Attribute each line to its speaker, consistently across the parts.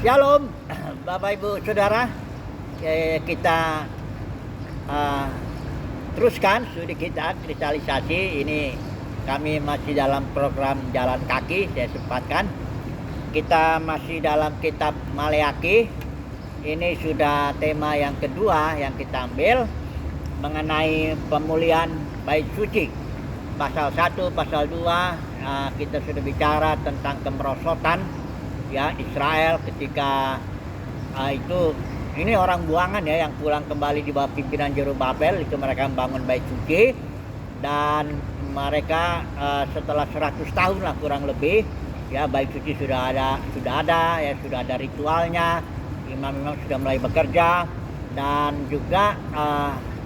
Speaker 1: Shalom, Bapak Ibu Saudara. Kita teruskan studi kita kristalisasi. Ini kami masih dalam program jalan kaki. Saya sempatkan kita masih dalam kitab Maleakhi. Ini sudah tema yang kedua yang kita ambil mengenai pemulihan bait suci. Pasal 1, pasal 2 kita sudah bicara tentang kemerosotan ya Israel ketika itu ini orang buangan ya yang pulang kembali di bawah pimpinan Zerubabel. Itu mereka membangun bait suci dan mereka setelah 100 tahun lah kurang lebih ya bait suci sudah ada ya, sudah ada ritualnya, imam-imam sudah mulai bekerja, dan juga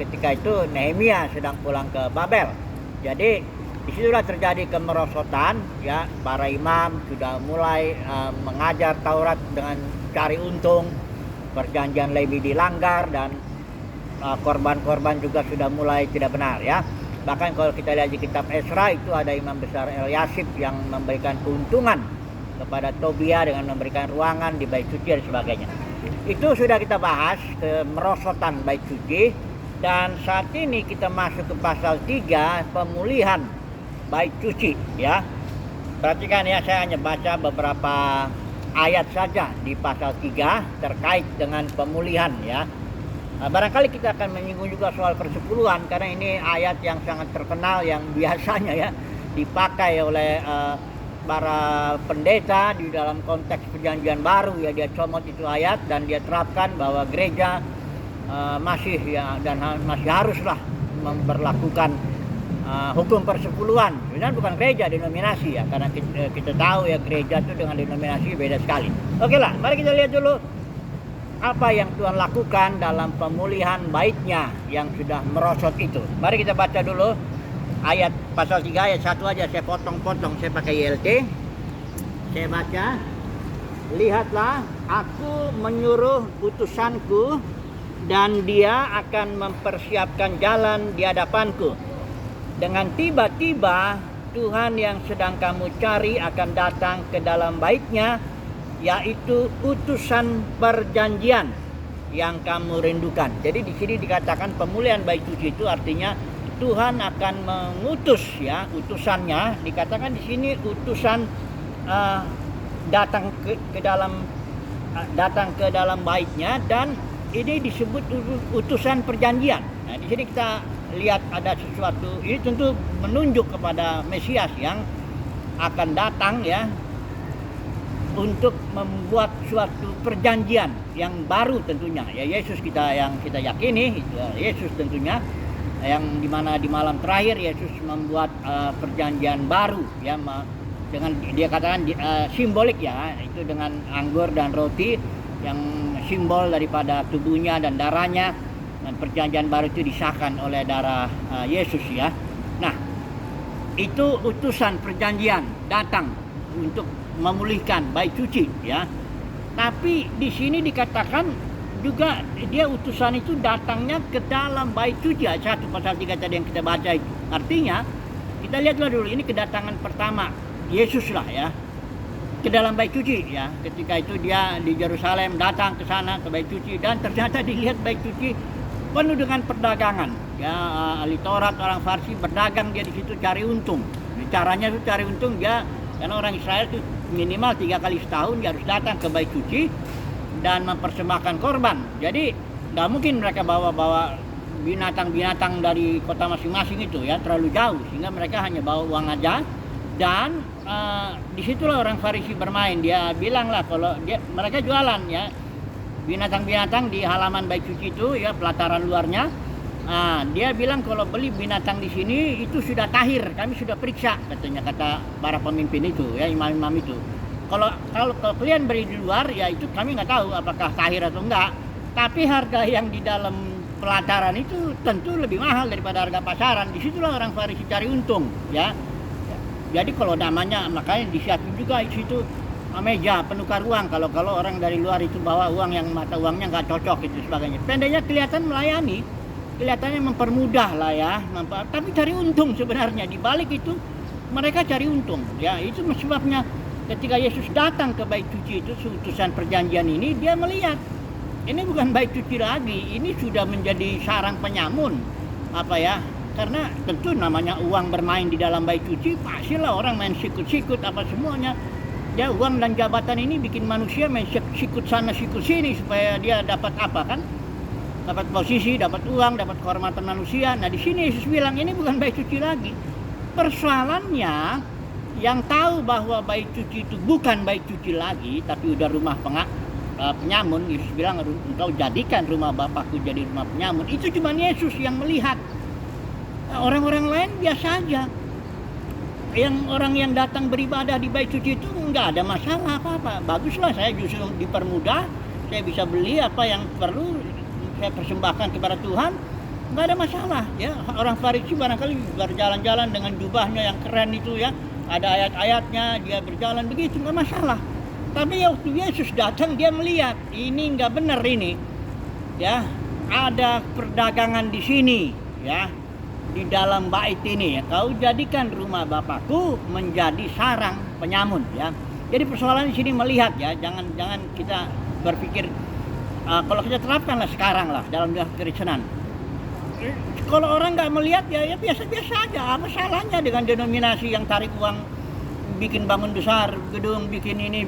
Speaker 1: ketika itu Nehemia sedang pulang ke Babel. Jadi disitulah terjadi kemerosotan ya, para imam sudah mulai mengajar Taurat dengan cari untung, perjanjian Lewi dilanggar, dan korban-korban juga sudah mulai tidak benar ya. Bahkan kalau kita lihat di kitab Esra itu ada imam besar Eliasib yang memberikan keuntungan kepada Tobia dengan memberikan ruangan di bait suci dan sebagainya. Itu sudah kita bahas kemerosotan bait suci, dan saat ini kita masuk ke pasal 3, pemulihan bait suci ya. Perhatikan ya, saya hanya baca beberapa ayat saja di pasal 3 terkait dengan pemulihan ya. Barangkali kita akan menyinggung juga soal persepuluhan, karena ini ayat yang sangat terkenal yang biasanya ya dipakai oleh para pendeta di dalam konteks perjanjian baru ya. Dia comot itu ayat dan dia terapkan bahwa gereja masih ya, dan masih haruslah memperlakukan hukum persepuluhan. Sebenarnya bukan gereja, denominasi ya, karena kita tahu ya gereja itu dengan denominasi beda sekali. Oke lah, mari kita lihat dulu apa yang Tuhan lakukan dalam pemulihan baitnya yang sudah merosot itu. Mari kita baca dulu ayat pasal 3 ayat 1 aja, saya potong-potong, saya pakai YLT. Saya baca, lihatlah aku menyuruh utusanku dan dia akan mempersiapkan jalan di hadapanku. Dengan tiba-tiba Tuhan yang sedang kamu cari akan datang ke dalam baitnya, yaitu utusan perjanjian yang kamu rindukan. Jadi di sini dikatakan pemulihan bait suci itu artinya Tuhan akan mengutus ya utusannya. Dikatakan di sini utusan datang ke dalam baitnya, dan ini disebut utusan perjanjian. Nah, di sini kita lihat ada sesuatu, ini tentu menunjuk kepada Mesias yang akan datang ya untuk membuat suatu perjanjian yang baru tentunya ya. Yesus yang kita yakini itu Yesus tentunya, yang dimana di malam terakhir Yesus membuat perjanjian baru ya, dengan dia katakan simbolik ya, itu dengan anggur dan roti yang simbol daripada tubuhnya dan darahnya. Dan perjanjian baru itu disahkan oleh darah Yesus ya. Nah, itu utusan perjanjian datang untuk memulihkan bait suci ya. Tapi di sini dikatakan juga dia utusan itu datangnya ke dalam bait suci. Ayat 1 pasal 3 tadi yang kita baca itu. Artinya kita lihatlah dulu, ini kedatangan pertama Yesus lah ya ke dalam bait suci ya. Ketika itu dia di Yerusalem datang ke sana ke bait suci, dan ternyata dilihat bait suci penuh dengan perdagangan ya. Ahli Taurat, orang Farsi berdagang dia di situ cari untung. Caranya itu cari untung dia, karena orang Israel itu minimal 3 kali setahun dia harus datang ke bait suci dan mempersembahkan korban. Jadi nggak mungkin mereka bawa binatang-binatang dari kota masing-masing itu ya, terlalu jauh, sehingga mereka hanya bawa uang aja. Dan disitulah orang Farisi bermain. Dia bilang lah kalau mereka jualan ya binatang-binatang di halaman bait suci itu ya, pelataran luarnya. Dia bilang kalau beli binatang di sini itu sudah tahir, kami sudah periksa, katanya, kata para pemimpin itu ya, imam-imam itu. Kalau kalian beli di luar ya itu kami nggak tahu apakah tahir atau enggak. Tapi harga yang di dalam pelataran itu tentu lebih mahal daripada harga pasaran. Disitulah orang Farisi cari untung ya. Jadi kalau namanya, makanya disiapin juga di situ meja penukar uang. Kalau orang dari luar itu bawa uang yang mata uangnya nggak cocok itu sebagainya. Pendeknya kelihatan melayani, kelihatannya mempermudah lah ya, tapi cari untung sebenarnya. Di balik itu mereka cari untung ya. Itu sebabnya
Speaker 2: ketika Yesus datang ke bait suci itu, utusan perjanjian ini, dia melihat ini bukan bait suci lagi, ini sudah menjadi sarang penyamun. Karena tentu namanya uang bermain di dalam bait suci, pastilah orang main sikut-sikut apa semuanya. Ya, uang dan jabatan ini bikin manusia main sikut sana sikut sini supaya dia dapat apa kan? Dapat posisi, dapat uang, dapat kehormatan manusia. Nah, di sini Yesus bilang ini bukan bait suci lagi. Persoalannya yang tahu bahwa bait suci itu bukan bait suci lagi, tapi udah rumah penyamun. Yesus bilang, engkau jadikan rumah Bapakku jadi rumah penyamun. Itu cuma Yesus yang melihat. Orang-orang lain biasa aja. Orang yang datang beribadah di bait suci itu nggak ada masalah apa-apa. Baguslah, saya justru dipermudah, saya bisa beli apa yang perlu, saya persembahkan kepada Tuhan, nggak ada masalah. Ya, orang Farisi barangkali berjalan-jalan dengan jubahnya yang keren itu ya, ada ayat-ayatnya, dia berjalan begitu, nggak masalah. Tapi waktu Yesus datang, dia melihat ini nggak benar ini, ya, ada perdagangan di sini, ya. Di dalam bait ini ya, kau jadikan rumah Bapakku menjadi sarang penyamun ya. Jadi persoalan di sini melihat ya, jangan kita berpikir kalau kita terapkanlah sekarang lah dalam dunia kekristenan. Kalau orang nggak melihat ya biasa-biasa aja, apa salahnya dengan denominasi yang tarik uang, bikin bangun besar, gedung, bikin ini,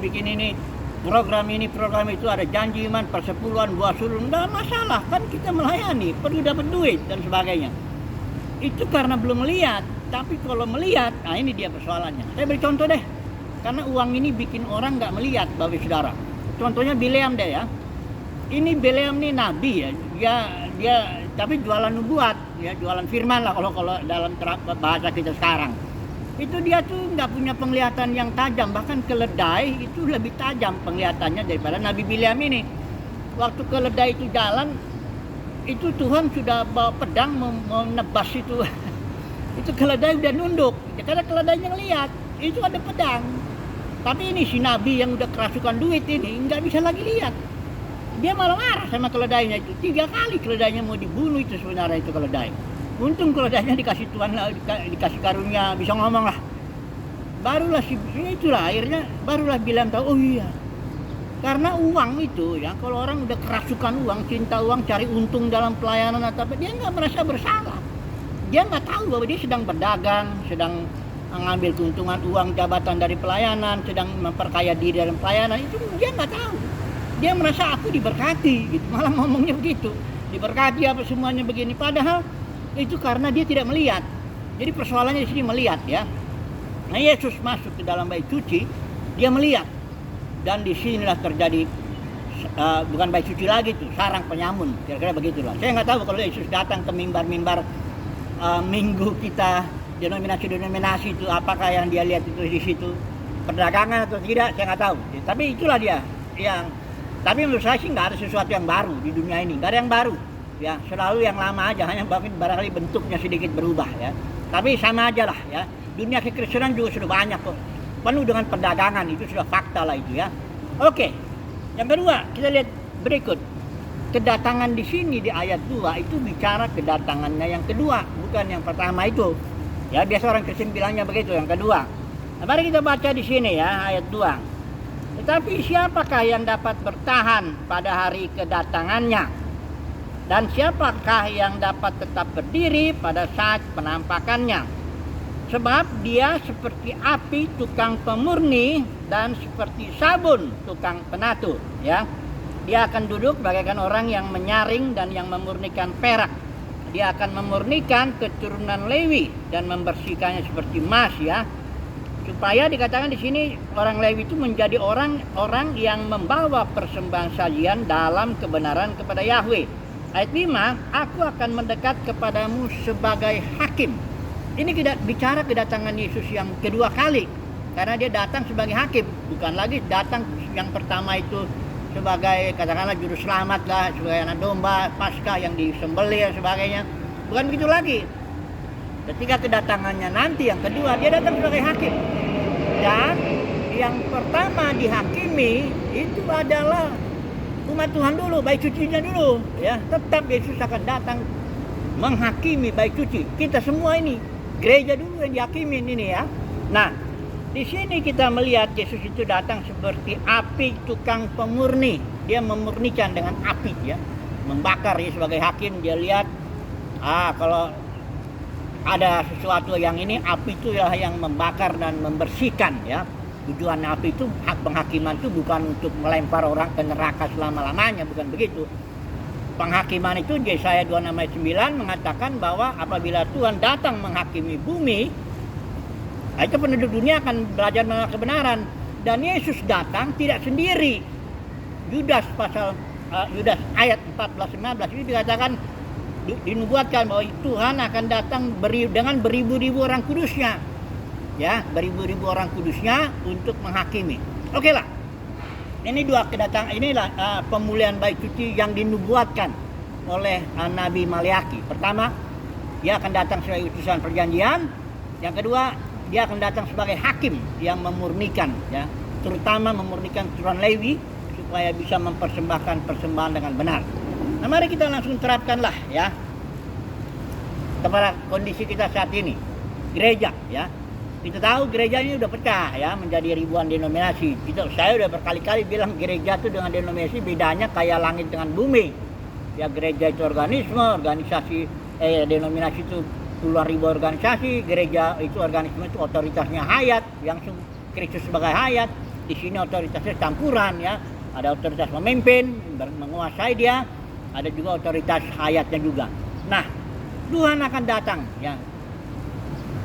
Speaker 2: program ini, program itu, ada janji iman, persepuluhan, buah sulung, nggak masalah, kan kita melayani, perlu dapat duit dan sebagainya. Itu karena belum melihat, tapi kalau melihat, nah ini dia persoalannya. Saya beri contoh deh, karena uang ini bikin orang nggak melihat, Bapak Saudara. Contohnya Bileam deh ya. Ini Bileam nih nabi ya, dia tapi jualan nubuat, ya jualan firman lah kalau dalam bahasa kita sekarang. Itu dia tuh nggak punya penglihatan yang tajam, bahkan keledai itu lebih tajam penglihatannya daripada Nabi Bileam ini. Waktu keledai itu jalan, itu Tuhan sudah bawa pedang mau nebas itu. Itu keledai udah nunduk, karena keledainya ngelihat itu ada pedang. Tapi ini si nabi yang udah kerasukan duit ini nggak bisa lagi lihat. Dia malah marah sama keledainya itu. 3 kali keledainya mau dibunuh itu sebenarnya itu keledai. Untung keledainya dikasih Tuhan, dikasih karunia bisa ngomong lah. Barulah itulah akhirnya barulah bilang tahu, oh iya. Karena uang itu ya, kalau orang udah kerasukan uang, cinta uang, cari untung dalam pelayanan atau apa, dia nggak merasa bersalah. Dia nggak tahu bahwa dia sedang berdagang, sedang mengambil keuntungan uang jabatan dari pelayanan, sedang memperkaya diri dalam pelayanan. Itu dia nggak tahu. Dia merasa aku diberkati, gitu. Malah ngomongnya begitu, diberkati apa semuanya begini. Padahal itu karena dia tidak melihat. Jadi persoalannya di sini melihat ya. Nah, Yesus masuk ke dalam bait suci, dia melihat. Dan di sinilah terjadi bukan bait suci lagi tuh, sarang penyamun, kira-kira begitulah. Saya nggak tahu kalau Yesus datang ke mimbar-mimbar minggu kita, denominasi-denominasi itu, apakah yang dia lihat itu di situ perdagangan atau tidak, saya nggak tahu. Tapi itulah dia yang. Tapi menurut saya sih nggak ada sesuatu yang baru di dunia ini, nggak ada yang baru. Ya, selalu yang lama aja, hanya barangkali bentuknya sedikit berubah ya. Tapi sama aja lah ya. Dunia kekristenan juga sudah banyak kok. Penuh dengan perdagangan, itu sudah fakta lah itu ya. Oke, yang kedua kita lihat berikut. Kedatangan di sini di ayat 2 itu bicara kedatangannya yang kedua, bukan yang pertama itu. Ya, biasa orang Kristen bilangnya begitu, yang kedua. Nah, mari kita baca di sini ya, ayat 2. Tetapi siapakah yang dapat bertahan pada hari kedatangannya? Dan siapakah yang dapat tetap berdiri pada saat penampakannya? Sebab dia seperti api tukang pemurni dan seperti sabun tukang penatu, ya. Dia akan duduk bagaikan orang yang menyaring dan yang memurnikan perak. Dia akan memurnikan keturunan Lewi dan membersihkannya seperti emas, ya. Supaya dikatakan di sini orang Lewi itu menjadi orang-orang yang membawa persembahan sajian dalam kebenaran kepada Yahweh. Ayat 5, aku akan mendekat kepadamu sebagai hakim. Ini tidak bicara kedatangan Yesus yang kedua kali, karena dia datang sebagai hakim, bukan lagi datang yang pertama itu sebagai katakanlah juru selamat lah, sebagai anak domba Paskah yang disembelih dan sebagainya. Bukan begitu lagi. Ketika kedatangannya nanti yang kedua, dia datang sebagai hakim. Dan yang pertama dihakimi itu adalah umat Tuhan dulu, bait sucinya dulu, ya. Tetap Yesus akan datang menghakimi bait suci. Kita semua ini gereja dulu yang dihakimin ini ya. Nah, Di sini kita melihat Yesus itu datang seperti api tukang pemurni. Dia memurnikan dengan api ya. Membakar ya sebagai hakim, dia lihat kalau ada sesuatu yang ini, api itu ya yang membakar dan membersihkan ya. Tujuan api itu, hak penghakiman itu bukan untuk melempar orang ke neraka selama-lamanya, bukan begitu. Penghakiman itu Yesaya 26 ayat 9 mengatakan bahwa apabila Tuhan datang menghakimi bumi, itu penduduk dunia akan belajar mengenal kebenaran. Dan Yesus datang tidak sendiri. Yudas ayat 14-15 ini dikatakan, dinubuatkan bahwa Tuhan akan datang dengan beribu-ribu orang kudusnya. Ya, beribu-ribu orang kudusnya untuk menghakimi. Oke lah. Ini dua kedatangan, inilah pemulihan bait suci yang dinubuatkan oleh Nabi Maleaki. Pertama, dia akan datang sebagai utusan perjanjian. Yang kedua, dia akan datang sebagai hakim yang memurnikan ya, terutama memurnikan keturunan Lewi supaya bisa mempersembahkan persembahan dengan benar. Nah, mari kita langsung terapkanlah ya kepada kondisi kita saat ini. Gereja ya. Kita tahu gereja ini udah pecah ya menjadi ribuan denominasi. Saya udah berkali-kali bilang gereja itu dengan denominasi bedanya kayak langit dengan bumi. Ya, gereja itu organisasi denominasi itu puluhan ribu organisasi, gereja itu organisme itu otoritasnya hayat, yang Kristus sebagai hayat. Di sini otoritasnya campuran ya. Ada otoritas memimpin, menguasai dia, ada juga otoritas hayatnya juga. Nah, Tuhan akan datang ya.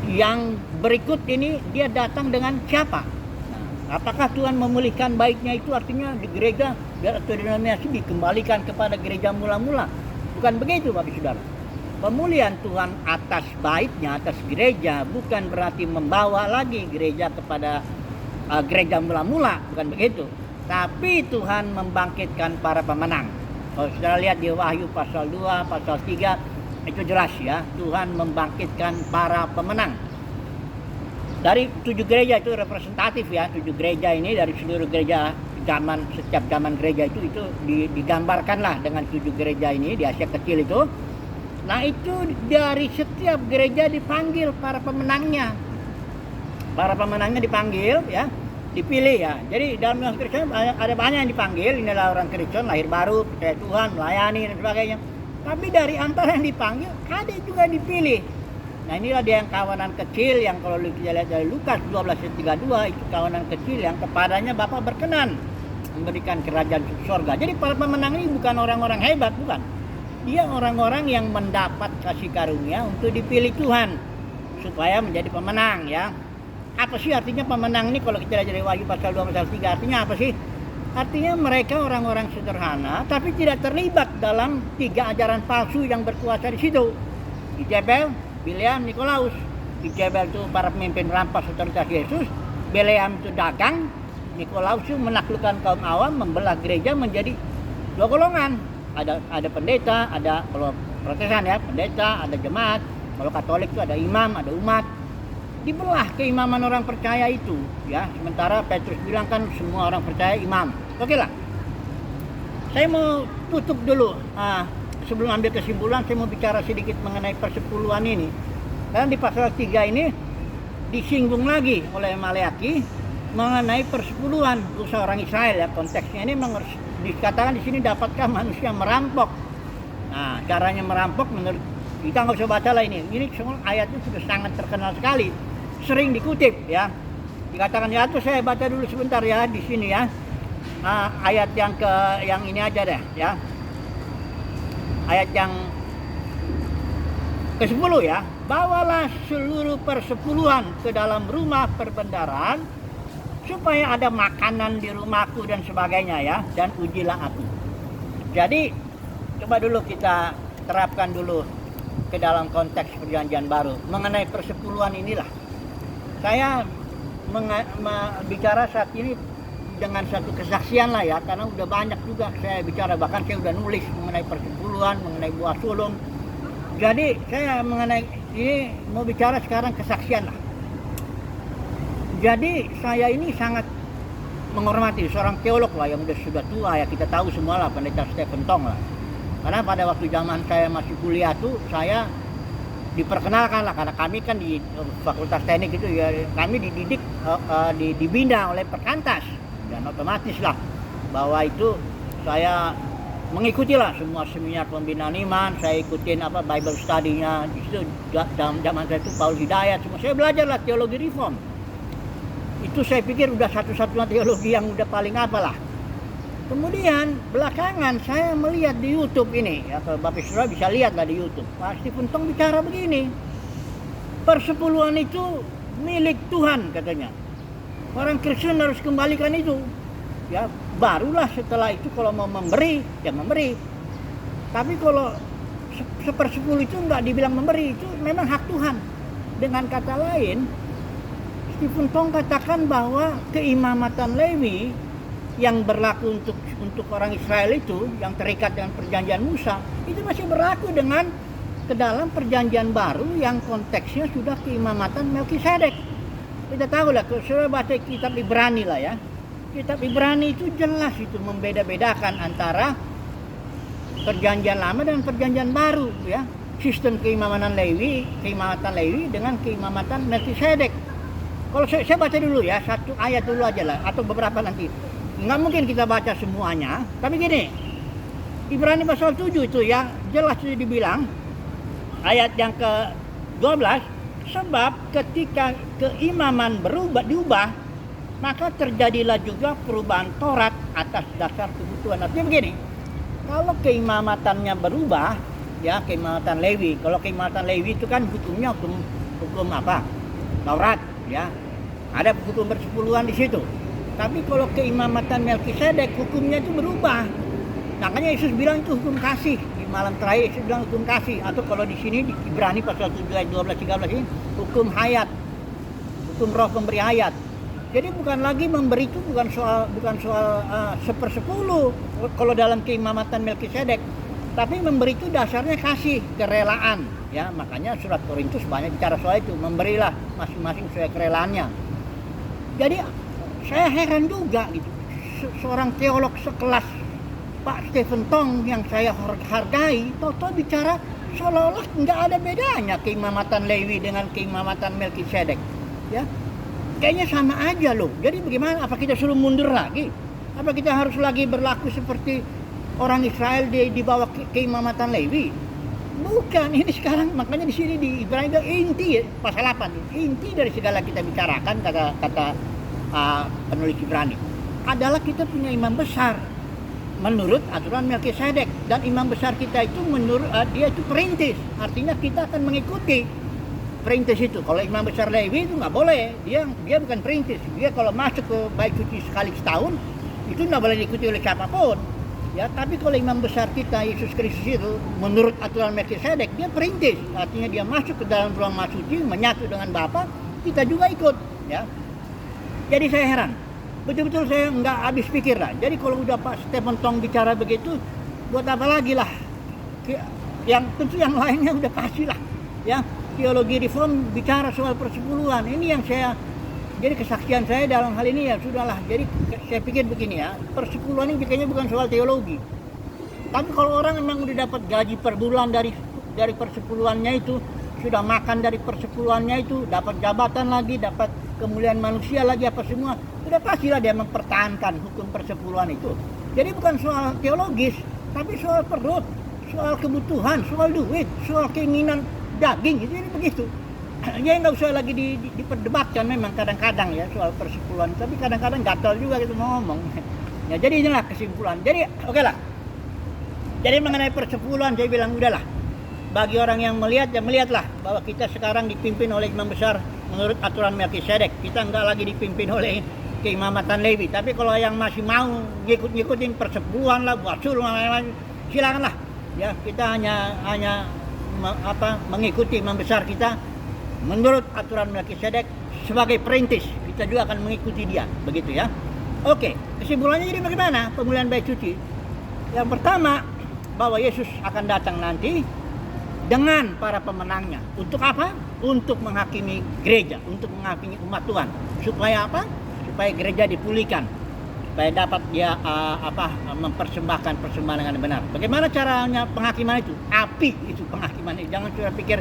Speaker 2: Yang berikut ini dia datang dengan siapa? Nah, apakah Tuhan memulihkan baitnya itu artinya di gereja atau denominasi dikembalikan kepada gereja mula-mula? Bukan begitu Bapak Saudara. Pemulihan Tuhan atas baitnya, atas gereja bukan berarti membawa lagi gereja kepada gereja mula-mula, bukan begitu. Tapi Tuhan membangkitkan para pemenang. Kalau saudara lihat di Wahyu pasal 2, pasal 3, itu jelas ya, Tuhan membangkitkan para pemenang. Dari 7 gereja itu representatif ya, 7 gereja ini dari seluruh gereja setiap zaman gereja itu digambarkanlah dengan 7 gereja ini di Asia Kecil itu. Nah, itu dari setiap gereja dipanggil para pemenangnya. Para pemenangnya dipanggil ya, dipilih ya. Jadi dalam Kristen ada banyak yang dipanggil, inilah orang Kristen lahir baru, percaya Tuhan, melayani dan sebagainya. Tapi dari antara yang dipanggil, ada juga yang dipilih. Nah, inilah dia yang kawanan kecil, yang kalau kita lihat dari Lukas 12:32, itu kawanan kecil yang kepadanya Bapa berkenan memberikan kerajaan surga. Jadi para pemenang ini bukan orang-orang hebat, bukan. Dia orang-orang yang mendapat kasih karunia untuk dipilih Tuhan supaya menjadi pemenang ya. Apa sih artinya pemenang ini kalau kita lihat dari Wahyu pasal 2 pasal 3, artinya apa sih? Artinya mereka orang-orang sederhana tapi tidak terlibat dalam 3 ajaran palsu yang berkuasa di situ. Ijabel, Bileam, Nikolaus. Ijabel itu para pemimpin rampas otoritas Yesus, Bileam itu dagang, Nikolaus itu menaklukkan kaum awam, membelah gereja menjadi 2 golongan. Ada pendeta, ada kalau Protestan ya, pendeta, ada jemaat. Kalau Katolik itu ada imam, ada umat. Dibelah keimaman orang percaya itu ya. Sementara Petrus bilang kan semua orang percaya imam. Oke lah. Saya mau tutup dulu. Sebelum ambil kesimpulan, saya mau bicara sedikit mengenai persepuluhan ini. Dan di pasal 3 ini disinggung lagi oleh Maleaki mengenai persepuluhan usaha orang Israel ya. Konteksnya ini dikatakan di sini dapatkah manusia merampok. Nah, caranya merampok menurut kita nggak usah baca lah ini. Ini semua ayatnya sudah sangat terkenal sekali. Sering dikutip ya. Dikatakan ya, tuh saya baca dulu sebentar ya di sini ya. Ayat yang ini aja deh ya. Ayat yang ke-10 ya. Bawalah seluruh persepuluhan ke dalam rumah perbendaharaan supaya ada makanan di rumahku dan sebagainya ya, dan ujilah aku. Jadi coba dulu kita terapkan dulu ke dalam konteks perjanjian baru mengenai persepuluhan inilah. Saya bicara saat ini dengan satu kesaksian lah ya, karena udah banyak juga saya bicara, bahkan saya udah nulis mengenai persepuluhan, mengenai buah sulung. Jadi saya mengenai ini mau bicara sekarang kesaksian lah. Jadi saya ini sangat menghormati seorang teolog lah yang sudah tua ya, kita tahu semua lah, Pendeta Stephen Tong lah. Karena pada waktu zaman saya masih kuliah tuh saya diperkenalkan lah, karena kami kan di Fakultas Teknik itu ya, kami dididik dibina oleh Perkantas, dan otomatis lah bahwa itu saya mengikuti lah semua seminar pembinaan iman. Saya ikutin Bible study-nya di situ. Zaman saya itu Paul Hidayat, semua saya belajar lah teologi reform. Itu saya pikir udah satu-satunya teologi yang udah paling apalah. Kemudian belakangan saya melihat di YouTube ini, ya, kalau Bapak Saudara bisa lihat lah di YouTube, Pak Stephen Tong bicara begini, persepuluhan itu milik Tuhan katanya. Orang Kristen harus kembalikan itu. Ya, barulah setelah itu kalau mau memberi, ya memberi. Tapi kalau sepersepuluh itu nggak dibilang memberi, itu memang hak Tuhan. Dengan kata lain, Stephen Tong katakan bahwa keimamatan Lewi yang berlaku untuk orang Israel itu, yang terikat dengan perjanjian Musa, itu masih berlaku dengan ke dalam perjanjian baru yang konteksnya sudah keimamatan Melkisedek. Kita tahu lah, kalau sudah baca kitab Ibrani lah ya, kitab Ibrani itu jelas itu membeda-bedakan antara perjanjian lama dan perjanjian baru ya. Sistem keimamatan Lewi dengan keimamatan Melkisedek. Kalau saya baca dulu ya, satu ayat dulu aja lah, atau beberapa nanti. Nggak mungkin kita baca semuanya, tapi gini, Ibrani pasal 7 itu ya, jelas itu dibilang, ayat yang ke-12, sebab ketika keimaman diubah, maka terjadilah juga perubahan Taurat atas dasar kebutuhan. Artinya begini, kalau keimamatannya berubah, ya keimamatan Lewi, kalau keimamatan Lewi itu kan hukumnya hukum apa? Taurat, ya. Ada hukum persepuluhan di situ. Tapi kalau keimamatan Melkisedek hukumnya itu berubah. Makanya Yesus bilang itu hukum kasih. Di malam terakhir Yesus bilang hukum kasih. Atau kalau di sini di Ibrani pasal 7 ayat 12-13 ini hukum hayat. Hukum roh pemberi hayat. Jadi bukan lagi memberi itu bukan soal sepersepuluh kalau dalam keimamatan Melkisedek. Tapi memberi itu dasarnya kasih, kerelaan. Ya, makanya surat Korintus banyak bicara soal itu. Memberilah masing-masing sesuai kerelaannya. Jadi saya heran juga gitu, seorang teolog sekelas Pak Stephen Tong yang saya hargai, toto bicara seolah-olah nggak ada bedanya keimamatan Lewi dengan keimamatan Melkisedek, ya kayaknya sama aja loh. Jadi bagaimana? Apa kita suruh mundur lagi? Apa kita harus lagi berlaku seperti orang Israel di bawah keimamatan Lewi? Bukan, ini sekarang makanya di sini di Ibrani inti pasal 8, inti dari segala kita bicarakan kata penulis Ibrani adalah kita punya imam besar menurut aturan Melkisedek, dan imam besar kita itu menurut dia itu perintis, artinya kita akan mengikuti perintis itu. Kalau imam besar Lewi itu nggak boleh, dia bukan perintis, dia kalau masuk ke bait suci sekali setahun itu nggak boleh diikuti oleh siapapun ya. Tapi kalau imam besar kita Yesus Kristus itu menurut aturan Melkisedek dia perintis, artinya dia masuk ke dalam ruang maha suci menyatu dengan Bapa, kita juga ikut ya. Jadi saya heran, betul-betul saya nggak habis pikir lah. Jadi kalau udah Pak Stephen Tong bicara begitu, buat apa lagi lah? Yang tentu yang lainnya udah pasti lah. Ya, teologi reform bicara soal persepuluhan. Ini yang jadi kesaksian saya dalam hal ini ya sudahlah. Jadi saya pikir begini ya, persepuluhan ini kayaknya bukan soal teologi. Tapi kalau orang memang udah dapat gaji per bulan dari persepuluhannya itu, sudah makan dari persepuluhannya itu, dapat jabatan lagi, dapat kemuliaan manusia lagi apa semua, sudah pastilah dia mempertahankan hukum persepuluhan itu. Jadi bukan soal teologis, tapi soal perut, soal kebutuhan, soal duit, soal keinginan daging, jadi begitu. Ya nggak usah lagi diperdebatkan memang kadang-kadang ya soal persepuluhan, tapi kadang-kadang gatal juga gitu ngomong. Ya jadi inilah kesimpulan. Jadi oke lah. Jadi mengenai persepuluhan saya bilang udahlah. Bagi orang yang melihat, ya melihatlah bahwa kita sekarang dipimpin oleh imam besar menurut aturan Melkisedek. Kita enggak lagi dipimpin oleh keimamatan Lewi. Tapi kalau yang masih mau ngikutin persepuluhan lah, buat suruh, silakanlah. Ya, kita hanya mengikuti imam besar kita menurut aturan Melkisedek sebagai perintis. Kita juga akan mengikuti dia, begitu ya. Oke, kesimpulannya jadi bagaimana pemulihan bait suci? Yang pertama, bahwa Yesus akan datang nanti dengan para pemenangnya. Untuk apa? Untuk menghakimi gereja, untuk menghakimi umat Tuhan. Supaya apa? Supaya gereja dipulihkan, supaya dapat dia mempersembahkan persembahan dengan benar. Bagaimana caranya penghakiman itu? Api itu penghakiman itu. Jangan cuma pikir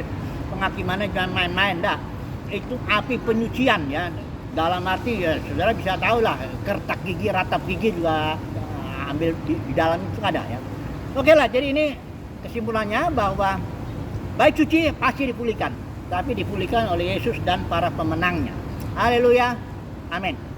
Speaker 2: penghakimannya jangan main-main dah. Itu api penyucian ya. Dalam arti ya saudara bisa tahu lah, kertak gigi, ratap gigi juga ambil di dalam itu ada ya. Oke lah, jadi ini kesimpulannya bahwa bait suci pasti dipulihkan, tapi dipulihkan oleh Yesus dan para pemenangnya. Haleluya, amin.